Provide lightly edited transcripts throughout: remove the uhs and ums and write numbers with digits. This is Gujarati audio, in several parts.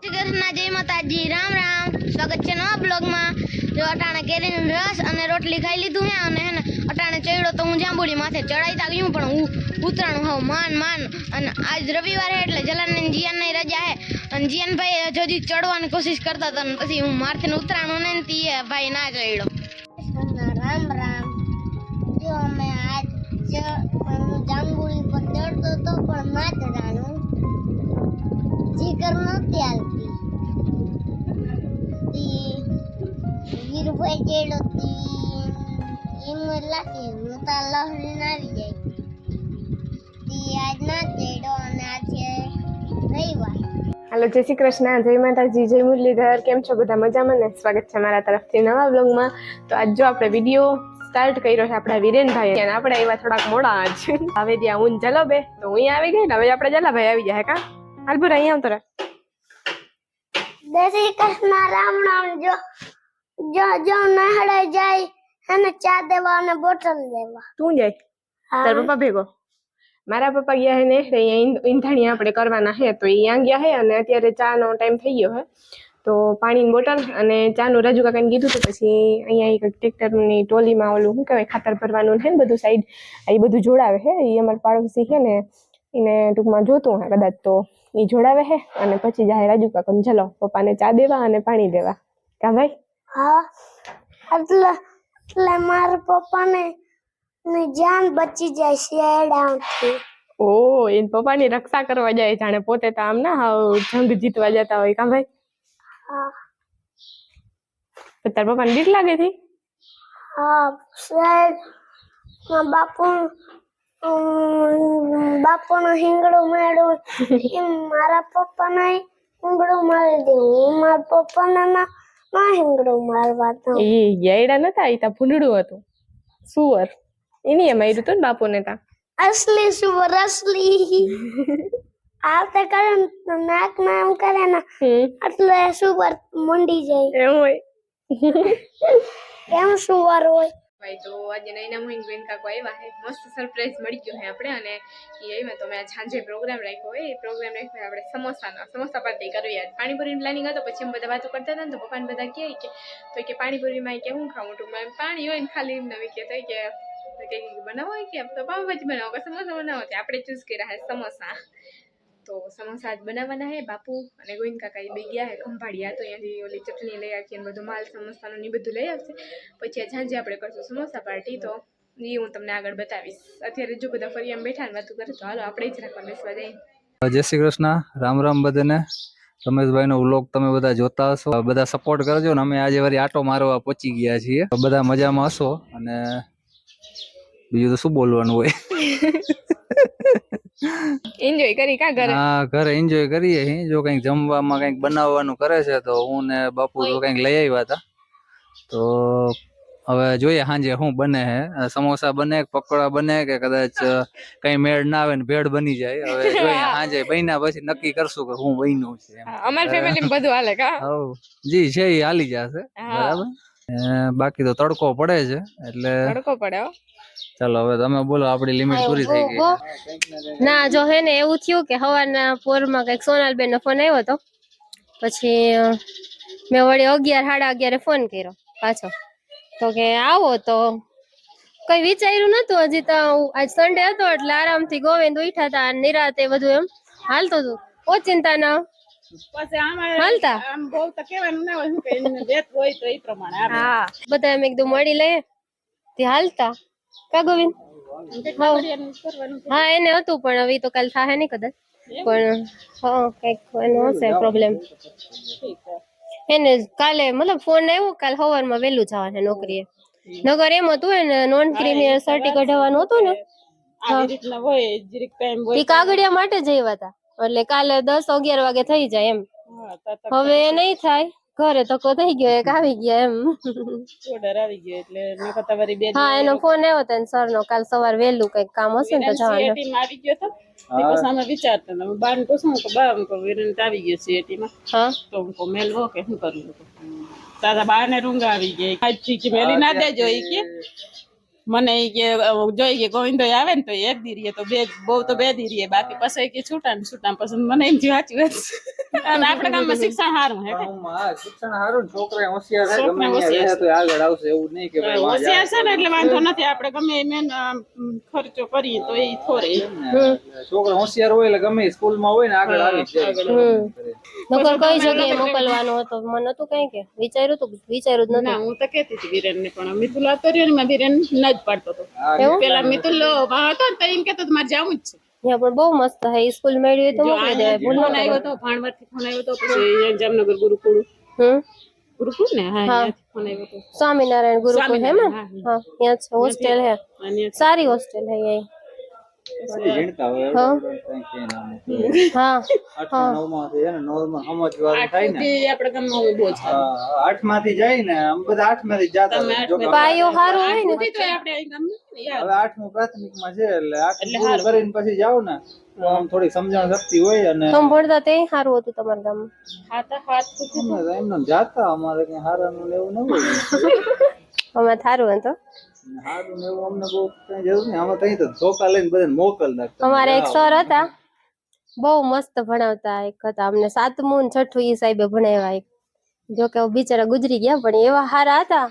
શ્રી કૃષ્ણ, જય માતાજી, રામ રામ। સ્વાગત છે નવા બ્લોગમાં। જો અટાણે કેરીનો રસ અને રોટલી ખાઈ લીધું હે અને હે ને અટાણે ચડ્યો તો હું જાંબુડી માથે ચડાઈ તા ગયું પણ હું ઉતરાણું હાવ માન અને આજ રવિવાર હે એટલે જલાન ને જીયાન ની રજા હે અને જીયાન ભાઈ હજી ચડવાની કોશિશ કરતા હતા ને પછી હું મારથી ઉતરાણું ને તી ભાઈ ના ચડ્યો। રામ રામ। જો અમે આજ જાંબુડી પર ચડતો તો પણ ના ચડાણું જીકર નહોતી હાલતી વીરભાઈ ચેડો એમ લાગે હું તો લહરીને આવી જાય આજ ના ચેડો અને આજે રવિવાર। હાલો, જય શ્રી કૃષ્ણ, જય માતાજી, જય મુરલીધર। કેમ છો બધા? મજામાં ને? સ્વાગત છે મારા તરફથી નવા બ્લોગમાં। તો આજ જો આપણે વિડીયો સ્ટાર્ટ કર્યો છે આપણા વિરેનભાઈ અને આપણે આવ્યા થોડાક મોડા આજ હવે ત્યાં હું જલો બે તો હું આવી ગઈ ને હવે આપણે જલાભાઈ આવી જાય કા હાલ ભરા અહીંયા આવતો રે। જય શ્રી કૃષ્ણ, રામ રામ। જો જો જો નહડે જાય અને ચા દેવા અને બોટલ દેવા। તું જાય તાર પપ્પા ભેગો? મારા પપ્પા ગયા હે ને અહીંયા ઈંધાણી આપણે કરવાના હે તો અહીંયા ગયા હે અને અત્યારે ચા નો ટાઈમ થઈ ગયો હે તો પાણીની બોટલ અને ચાનું રાજુ કાકાને કીધું તો પછી અહીંયા એક ટ્રેક્ટરની ટોલીમાં ઓલું શું કહેવાય ખાતર ભરવાનું છે ને બધું સાઈડ એ બધું જોડાવે છે એ અમારા પાડોશી છે ને એને ટૂંકમાં જોતું હે કદાચ તો એ જોડાવે છે અને પછી જાય રાજુ કાકાને ચલો પપ્પાને ચા દેવા અને પાણી દેવા કા ભાઈ? હા એટલે મારા પપ્પાને ની જાન બચી જાય શિયાળાથી। ઓ એન પપ્પાની રક્ષા કરવા જાય જાણે પોતે તો આમ ના હાવ જંગ જીતવા જતા હોય કા ભાઈ? હા તાર પપ્પાને બીક લાગે છે? હા સાહેબ બાપુનો હિંગડો માર્યો એમ મારા પપ્પાને હિંગડો મારી દેવું મારા પપ્પાને ના હિંગડો મારવા તો એ ગેડા નતા એ તા ફૂંડડું હતું સુવર એની એ માર્યું હતું ને બાપુને તા અસલી સુવર અસલી આવતા કરે નાક ના એમ કરે ને એટલે સુવર મંડી જાય એમ હોય એમ સુવર હોય ભાઈ। તો આજે નૈના મોહિન બેન કાકો આવ્યા હે મસ્ત સરપ્રાઈઝ મળી ગયો હે આપણે અને એ આવ્યા તો મેં સાંજે પ્રોગ્રામ રાખ્યો હોય એ પ્રોગ્રામ રાખ્યો આપણે સમોસા પાર્ટી કરવી યાર પાણીપુરીની પ્લાનિંગ હતો પછી અમે બધા વાતો કરતા હતા ને તો પપ્પાને બધા કહે કે તો કે પાણીપુરીમાં કે હું ખાવું ટૂંકમાં પાણી હોય ને ખાલી એમ નવી કે તો કે બનાવો હોય કે તો પાવભાજી બનાવો કે સમોસા બનાવો તે આપણે ચૂઝ કર્યા હે સમોસા તો સમોસા જ બનાવવાના હે બાપુ અને ગોવિંદ કાકા એ બે ગયા હે ખંભાળિયા તો અહીંયાથી ઓલી ચટણી લઈ આવશે અને બધું માલ સમોસાનું ને બધું લઈ આવશે પછી સાંજે આપણે કરશું સમોસા પાર્ટી તો એ હું તમને આગળ બતાવીશ। અત્યારે જો બધા ફરી આમ બેઠા ને વાતું કરે તો હાલો આપણે જ રાખવા બેસવા જઈએ। જય શ્રી કૃષ્ણ, રામ રામ બધાને। રમેશભાઈ નો વ્લોગ તમે બધા જોતા હશો, બધા સપોર્ટ કરજો ને અમે આજે વળી આટો મારવા પહોંચી ગયા છીએ બધા મજામાં હશો અને બીજું તો શું બોલવાનું હોય એન્જોય કરી કા ઘરે? હા ઘરે એન્જોય કરીએ જો કંઈક જમવામાં કંઈક બનાવવાનું કરે છે તો હું ને બાપુ તો કંઈક લઈ આવ્યા હતા તો હવે જોઈએ સાંજે શું બને છે સમોસા બને પકોડા બને કે કદાચ કઈ મેળ ના આવે ને ભેળ બની જાય હવે જોઈએ સાંજે બન્યા પછી નક્કી કરશું કે હું બન્યું છે અમારી ફેમિલીમાં બધું હાલે કા? હવ જી છે એ હાલી જશે બરાબર બાકી તો તડકો પડે છે એટલે તડકો પડે હો। ચાલો હવે તમે બોલો આપણી લિમિટ પૂરી થઈ ગઈ ના જો હે ને એવું થયું કે સવારના પોરમાં કઈક સોનલબેન નો ફોન આવ્યો હતો પછી મેં વળી 11:30 ફોન કર્યો પાછો તો કે આવો તો કઈ વિચાર્યું નતું હજી તો આજ સન્ડે હતો એટલે આરામથી ગોવિંદ ઉઠ્યા હતા નિરાતે બધું એમ હાલતું હતું ઓચિંતા ના હાલતા હા બધા એમ એકદમ મળી લઈએ તે હાલતા કા ગોવિંદ? હા એને હતું પણ હવે તો કાલ થાય નહીં કદાચ પણ હા કઈક એનો હશે પ્રોબ્લેમ એને કાલે મતલબ ફોન આવ્યો કાલ સવારમાં વહેલું જવાનું છે નોકરીએ નગર એમ હતું ને નોન ક્રિમિનલ સર્ટી કઢાવવાનું હતું ને એ કાગળિયા માટે જ આવ્યા હતા એટલે કાલે 10-11 વાગે થઈ જાય એમ હવે નહીં થાય ઘરે ધક્કો થઈ ગયો એક આવી ગયા એમ હા એનો ફોન આવ્યો હતો સર નો કાલ સવાર વહેલું કઈક કામ હશે ને તો જવાનું વિચારતા બાર ને પૂછું કે બા આવી ગયો સીએટી માં હા તો મેલવો કે શું કરવું તારા બા ને રૂંગા આવી ગઈ મેલી ના દેજો કે મને ઈ કે જોઈ કે ગોવિંદો આવે ને તો એક દી રહીએ તો બે બહુ તો બે દી રહીએ બાકી પછી કે છૂટા ને છૂટા પછી મને એમ થયું સાચી વાત છે. અને આપણે ગામમાં શિક્ષણ સારું હે શિક્ષણ સારું ને છોકરા હોશિયાર છે, ગમે છોકરા ત્યાં હોશિયાર રહે તો આગળ આવશે, એવું નહીં કે ભાઈ વાં હોશિયાર છે ને એટલે વાંધો નથી આપણે ગમે એ મેન ખર્ચો કરીએ તો એ થોડે જાય. છોકરા હોશિયાર હોય એટલે ગમે સ્કૂલમાં હોય ને આગળ આવી જ જાય. નકર કઈ જગ્યાએ મોકલવાનો હતો મને નતું કઈ કે વિચાર્યું જ ના હું તો કહેતી હતી વિરેન ને પણ મિતુલ આવતો રહ્યો ને વિરેન ના જ પાડતો હતો. પેલા મિતુલ હતો ને તો એમ કેતો મારે જવું જ છે. ત્યાં પણ બહુ મસ્ત હે સ્કૂલ મેળવી તો મોકલી દે. ફોન આવ્યો હતો ભાણવડ થી ફોન આવ્યો હતો પછી જામનગર ગુરુકુળ ગુરુકુળ ને હા ત્યાંથી ફોન આવ્યો હતો. સ્વામિનારાયણ ગુરુકુળ હે ને હા ત્યાં છે હોસ્ટેલ હે સારી હોસ્ટેલ હે એ ભણતા હોય કંઈ કે ના મૂકે. હા 8મા 9મા થી એને નોર્મલ સમજવાનું થાય ને. આપણે ગામમાં હોય બહુ જ સારું. 8માંથી જાય ને આમ બધા 8માંથી જ જાતા હોય. જો કે પાયો સારો હોય ને તો આપણે અહીં ગામમાં યાર હવે 8મું પ્રાથમિકમાં છે એટલે 8મું પૂરું કરીને પછી જાવ ને તો આમ થોડી સમજણ શક્તિ હોય અને તમે ભણતા તે સારું હતું તમારા ગામમાં હાથ એમને જાતા અમારે કઈ હારાનું ને એવું ન હોય. અમે સારું હતું હારું ને એવું અમને બહુ કઈ જરૂર નહીં. અમે તઈ તો ધોકા લઈને બધાને મોકલ નાખતા. અમારે એક સર હતા બહુ મસ્ત ભણાવતા એક હતા અમને 7મું ને 6ઠું ઈ સાહેબે ભણાવ્યા એક જો કે બિચારા ગુજરી ગયા પણ એવા હારા હતા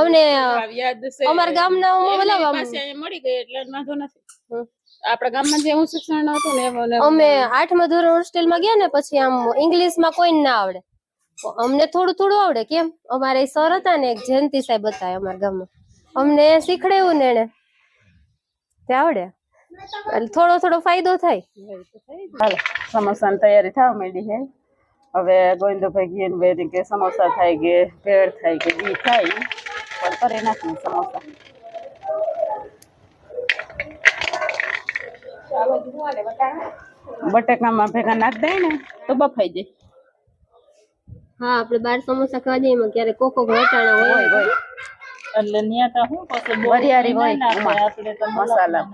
અમને અમારા ગામના મળી ગઈ એટલે વાંધો નથી. આપણા ગામમાં જે હું શિક્ષણ હતું ને અમે 8મા ધોરણ હોસ્ટેલમાં ગયા ને પછી આમ ઇંગ્લિશમાં કોઈ ના આવડે અમને થોડું થોડું આવડે કેમ અમારે સર હતા ને એક જયંતિ સાહેબ હતા અમારા ગામમાં અમને શીખડાવ્યું ને એને તે આવડે એટલે થોડો થોડો ફાયદો થાય. હાલો સમોસાની તૈયારી થવા માંડી છે. હવે ગોવિંદભાઈ ગીન વેરી કે સમોસા થાય કે ભેળ થાય કે ઘી થાય પણ કરી નાખીએ સમોસા. બટાકામાં ભેગા નાખ દે ને તો બફાઈ જાય. હા આપણે 12 સમોસા ખાવા જઈએ એમાં ક્યારેક કોકો ઘટાણા હોય એટલે ન્યા તો હું પછી વરિયારી હોય આપણે તો મસાલા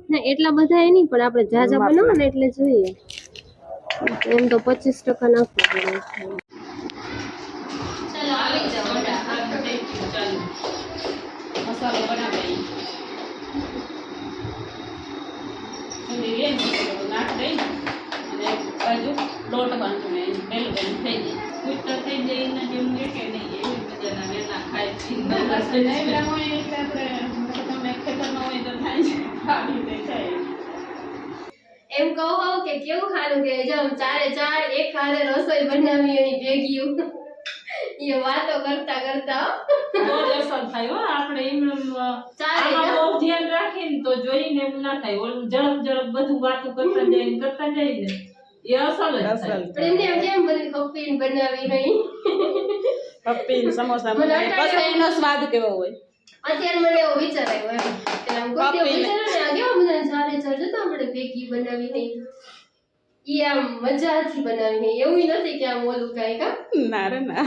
ના એટલા બધા એ નહીં પણ આપણે જાજા બનાવો ને એટલે જોઈએ એમ તો 25% નાખવું પડે. ચાલો આવી જાઓ મસાલો બનાવી નાખ દઈ અને બાજુ લોટ બાંધું મેલું બેલું થઈ જાય કુસ્તો થઈ જાય એના જેવું કે નહીં એવી મજાના વેલા ખાય એટલે આપણે તમે ખેતરમાં હોય તો થાય એમ કહો કે કેવું સારું કે જો ચારે ચાર એક હારે રસોઈ બનાવી હોય ભેગી એ વાતો કરતા કરતા બહુ અસર થાય હો આપણે એમ આમાં બહુ ધ્યાન રાખીને તો જોઈને એમ ના થાય ઓલું ઝડપ ઝડપ બધું વાતો કરતા જાય ને એ અસર જ થાય. પણ એમને કેમ બધી કપીન બનાવી નહીં પપ્પી સમોસા બનાવી પછી એનો સ્વાદ કેવો હોય. અત્યારે મને એવો વિચાર આવ્યો એમ કે આમ કોઈ વિચાર ને આ કેવા બધા ચારે ચાર જતો આપણે ભેગી બનાવી નહીં ઈ આમ મજાથી બનાવી નહીં એવું નથી કે આમ ઓલું કાંઈ કા ના રે ના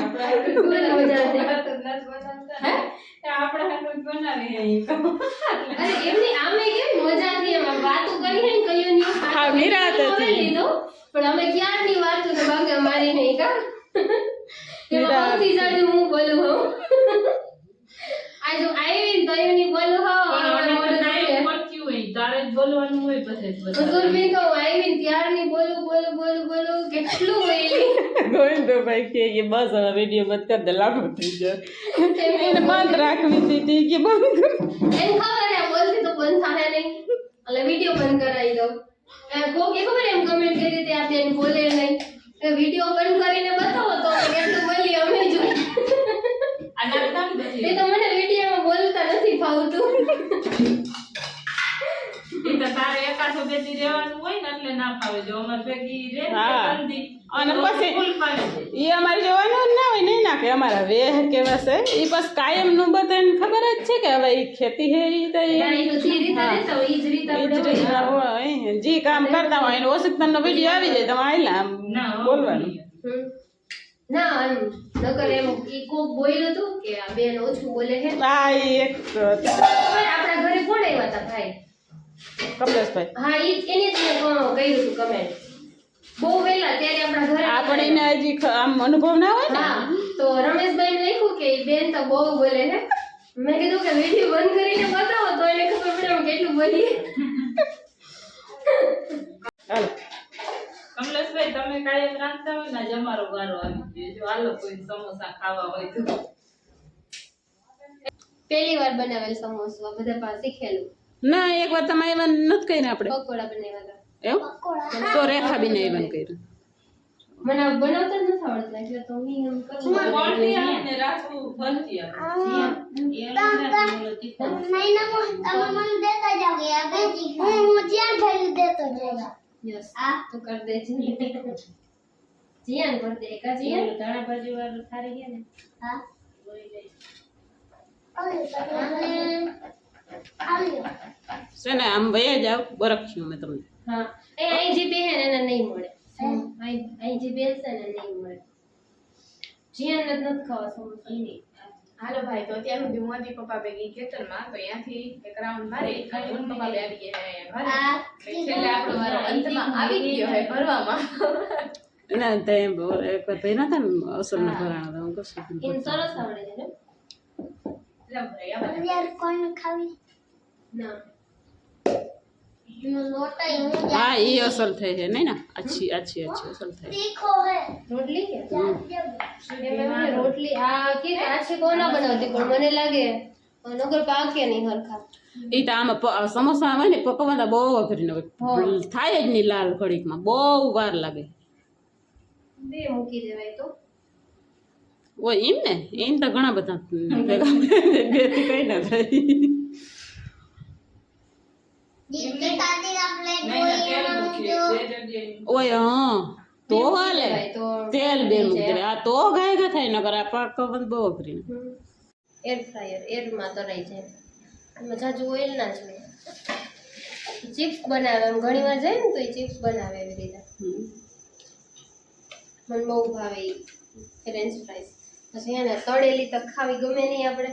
મજાથી હે આપણે હાથ બનાવી અરે એમની આમે કેમ મજાથી એમ વાતો કરી હે કયો ની હા નિરાત હતી પણ અમે ક્યારની વાતો તો ભાગે મારી નહીં કા એમાં બધી જાડી હું બોલું હું આ જો આવીને તો એની બોલું હો પણ ટાઈમ પડતી હોય તારે જ બોલવાનું હોય પછી ગુરબી તો આવીને ત્યારની બોલું કેટલું બોલી ગોવિંદભાઈ કે બસ હવે વિડીયો બંધ કરી દે લાંબો થઈ જાય એને બંધ રાખવી હતી કે બંધ કર એમ ખબર હે બોલતી તો બંધ થાય નહીં એટલે વિડીયો બંધ કરાવી દઉં કોકે ખબર એમ કમેન્ટ કરી હતી આ બેન બોલે નહીં વિડીયો બંધ કરીને બતાવો તો કેટલું બોલી અમે જોઈ એ તો મને વિડીયોમાં બોલતા નથી ફાવતું એ તો તારે એકાસો બેટી રહેવાનું હોય ને એટલે ના ફાવે જો અમાર ભેગી રે જલ્દી અને પછી ફૂલ ફાવે એ અમારે જોવાનું ના હોય નહીં નાખે અમારા વેહ કેવા છે એ બસ કાયમ નું બધાને ખબર જ છે કે હવે ખેતી હે ઈ તો જી કામ કરતા હોય ઓશિકતન નો વિડીયો આવી જાય તમે આયલા બોલવાનું ના નકર એમ ઈ કોક બોલ્યું હતું કે આ બેન ઓછું બોલે છે હા એક આપણા ઘરે કોણ આવ્યા હતા ભાઈ કમલેશભાઈ હા એની જ મેં કર્યું હતું કમેન્ટ બહુ વહેલા ત્યારે આપણા ઘરે આપણે એને હજી આમ અનુભવ ના હોય ને હા તો રમેશભાઈ ને લખ્યું કે ઈ બેન તો બહુ બોલે છે. મેં કીધું કે વિડીયો બંધ કરીને બતાવો તો એને ખબર પડે અમે કેટલું બોલીએ. હાલો કમલેશભાઈ તમે કાયમ રાંધતા હોય ને આજે અમારો વારો આવી ગયો. જો હાલો કોઈ સમોસા ખાવા હોય તો. પહેલી વાર બનાવેલ સમોસા બધા પાસે શીખેલું. ના એક વાર તમે આવ્યા નથી કર્યું આપણે પકોડા બનાવ્યા હતા. એવું તો રેખાબીને આવ્યા કર્યું. મને આ બનાવતા જ નથી આવડતા એટલે તો હું એમ કરું. કોણથી આવે ને રાખવું ભરતી આવે. Yes. તો કર દે છે. જીયાન કર દે એકા જીયાન ધાણા ભાજી વાળું ખારી ગયા ને. છે ને આમ વયા જાવ બરખ્યું મેં તમને. હા એ અહીં જે બેહે ને એને નહીં મળે. અહીં જે બેસે ને નહીં મળે. જીયાન ને નથી ખાવા સમોસા નહીં. હાલો ભાઈ તો અત્યાર સુધી હું હતી પપ્પા ભેગી ખેતરમાં તો ત્યાંથી એક રાઉન્ડ મારી અને હું પપ્પા બે આવી ગયા હે ઘરે. છેલ્લે આપણો વારો અંતમાં આવી ગયો હે ભરવામાં. ના તે એક વાર ભાઈ ના થાય ને અસલના ભરાણા હતા હું કશું ઇન સરસ આવડે છે ને. એટલે ભરાઈ આવે. ના હા એ અસલ થઈ છે નહીં ને અચ્છી અસલ થઈ રોટલી કે એમાં રોટલી આ કે આછી કોના બનાવતી પણ મને લાગે નગર પાકે નહીં હરખા. એ તો આમાં સમોસા હોય ને પકવવા બહુ અઘરી હોય થાય જ નહીં લાલ ઘડીકમાં બહુ વાર લાગે. બે મૂકી દેવાય તો ઓય એમ ને એમ તો ઘણા બધા ભેગા બે થી કઈ ના થાય. ઓય હા તો હાલે તેલ બે મૂકી દે આ તો ગાય ગા થાય નકર આ પકવવા બહુ અઘરી. એર ફ્રાયર એરમાં તરાઈ જાય એમાં જાજુ ઓઇલ ના જોઈએ. ચિપ્સ બનાવે એમ ઘણી વાર જાય ને તો એ ચિપ્સ બનાવે એવી રીતે મને બહુ ભાવે ઈ ફ્રેન્ચ ફ્રાઈસ. પછી એને તળેલી તો ખાવી ગમે નહીં આપણે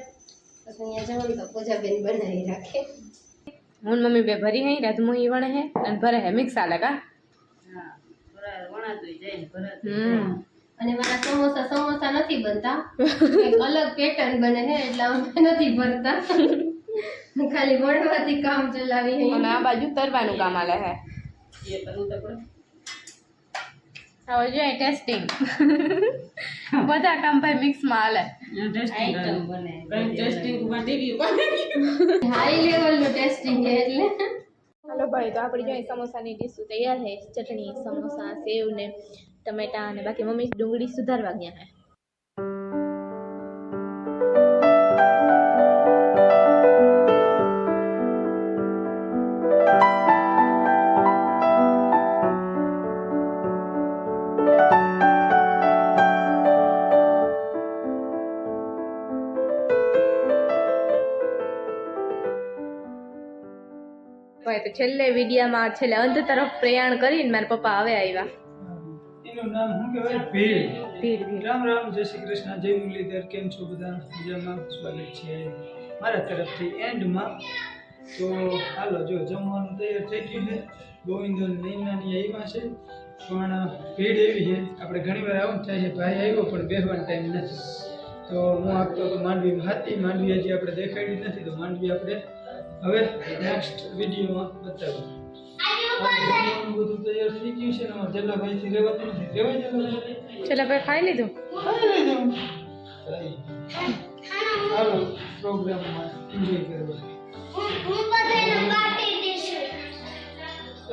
પછી અહીંયા જવાનું તો પૂજાબેન બનાવી રાખે. હું મમ્મી બે ભરી હે રાજમોહી વણે હે અને ભરે હે મિક્સ આલે કા. અને મારા સમોસા નથી બનતા એક અલગ પેટર્ન બને છે એટલે અમે નથી ભરતા ખાલી વણવાથી કામ ચલાવી છે. અને આ બાજુ તરવાનું કામ આલે હે. હવે જોઈએ ટેસ્ટિંગ બધા કામ ભાઈ મિક્સ માં આલે. હાઈ લેવલ નું ટેસ્ટિંગ છે એટલે હાલો ભાઈ તો આપણી જોઈએ સમોસાની ડીશ તૈયાર છે. ચટણી સમોસા સેવ ને ટમેટા અને બાકી મમ્મી ડુંગળી સુધારવા ગયા હે. ભાઈ તો છેલ્લે વિડીયામાં છેલ્લે અંત તરફ પ્રયાણ કરીને મારા પપ્પા હવે આવ્યા. એનું નામ શું કહેવાય? ભીડ. ભીડ. રામ રામ, જય શ્રી કૃષ્ણ, જય મુરલીધર. કેમ છો બધા? મજામાં? સ્વાગત છે મારા તરફથી એન્ડમાં. તો હાલો જો જમવાનું તૈયાર થઈ ગયું છે. ગોવિંદો નૈનાની આવ્યા છે પણ ભીડ એવી છે આપણે ઘણીવાર આવું થાય છે ભાઈ આવ્યો પણ બેસવાનો ટાઈમ નથી. તો હું આપતો તો માંડવીમાં હતી. માંડવી હજી આપણે દેખાડી નથી તો માંડવી આપણે હવે નેક્સ્ટ વિડીયોમાં બતાવું. બધું તૈયાર થઈ ગયું છે ને અમારે જલ્લાભાઈ થી રહેવાતું નથી. રહેવાય જલ્લાભાઈ? છેલ્લે ભાઈ ખાઈ લીધું. હાલો પ્રોગ્રામમાં એન્જોય કરવા.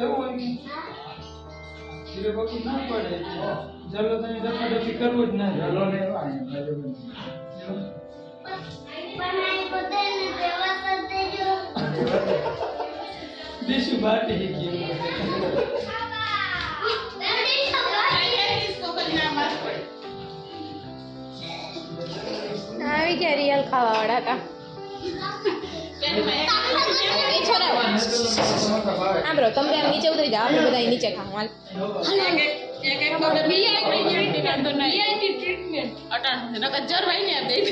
એવું હોય ને ધીરે બાપુ ના પડે. જલ્લો તમે ડફાડફી કરવું જ ના. જલ્લો લેવા દીશું બાટી ગયું. આવી ગયા રિયલ ખાવા વાળા હતા. આમ રો તમે આમ નીચે ઉતરી જાઓ આપણે બધા નીચે ખાવા હાલ.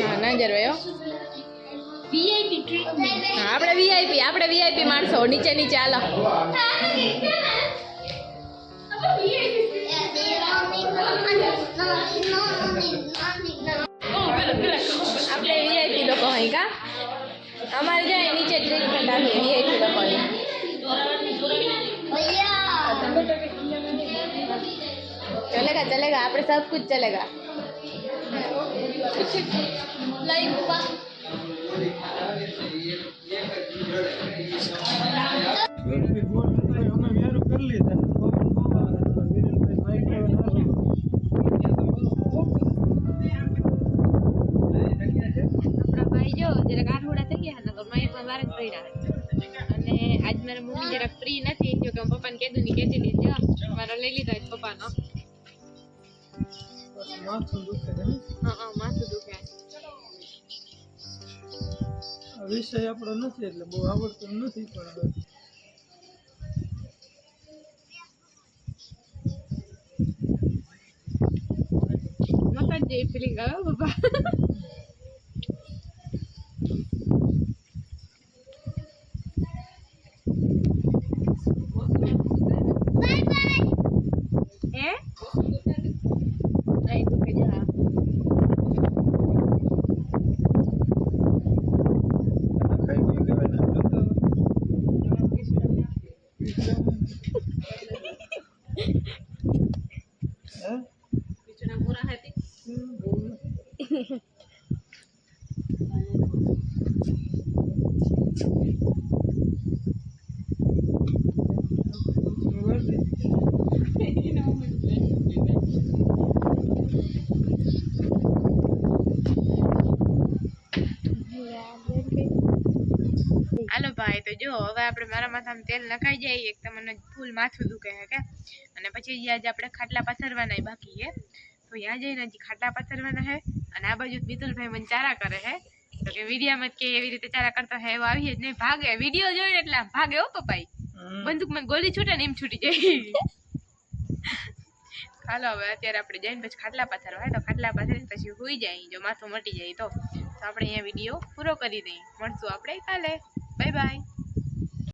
હા ના જરવાયો. આપણે વીઆઈપી માણસો નીચે નીચે હાલો. चलेगा આપણે सब कुछ चलेगा લાઈક પપ્પા અમે વેરું કરી લીધા આપણા ભાઈ જો જરાક આઠોડા થઈ ગયા ને તો માઇકમાં મારે જ પડ્યા અને આજ મારા મમ્મી જરાક ફ્રી નથી જો કે હું પપ્પાને કીધું ની કહેતી હતી જો મારો લઈ લીધો આજ પપ્પાનો માથું દુખે છે ને? હા માથું દુખે આ વિષય આપણો નથી એટલે બહુ આવડતો નથી પણ હવે મસાજ જેવી ફિલિંગ આવે હો પપ્પા હે નહીં દુખે જા ખાઈ પી કહેવાય ને કરતા હે પીછડા મોરા હતી હાલો ભાઈ તો જો હવે આપણે મારા માથામાં તેલ નખાઈ જાય એક તો મને ફૂલ માથું દુખે છે કે અને પછી આજે આપણે ખાટલા પાથરવાના બાકી છે તો ત્યાં જઈને હજી ખાટલા પાથરવાના છે અને આ બાજુ મિતુલભાઈ મને ચારા કરે છે તો કે વિડીયામાં કે એવી રીતે ચારા કરતો હે એવો આવીએ જ નહીં ભાગે વિડીયો જોઈને એટલે આમ ભાગે હો પપ્પાઈ બંદૂકમાં ગોળી છૂટે ને એમ છૂટી જાય હાલો હવે અત્યારે આપણે જઈને પછી ખાટલા પાથરવા તો ખાટલા પાથરીને પછી સુઈ જાય જો માથું મટી જાય તો આપણે અહીંયા વિડીયો પૂરો કરી દઈએ મળશું આપણે કાલે બાય બાય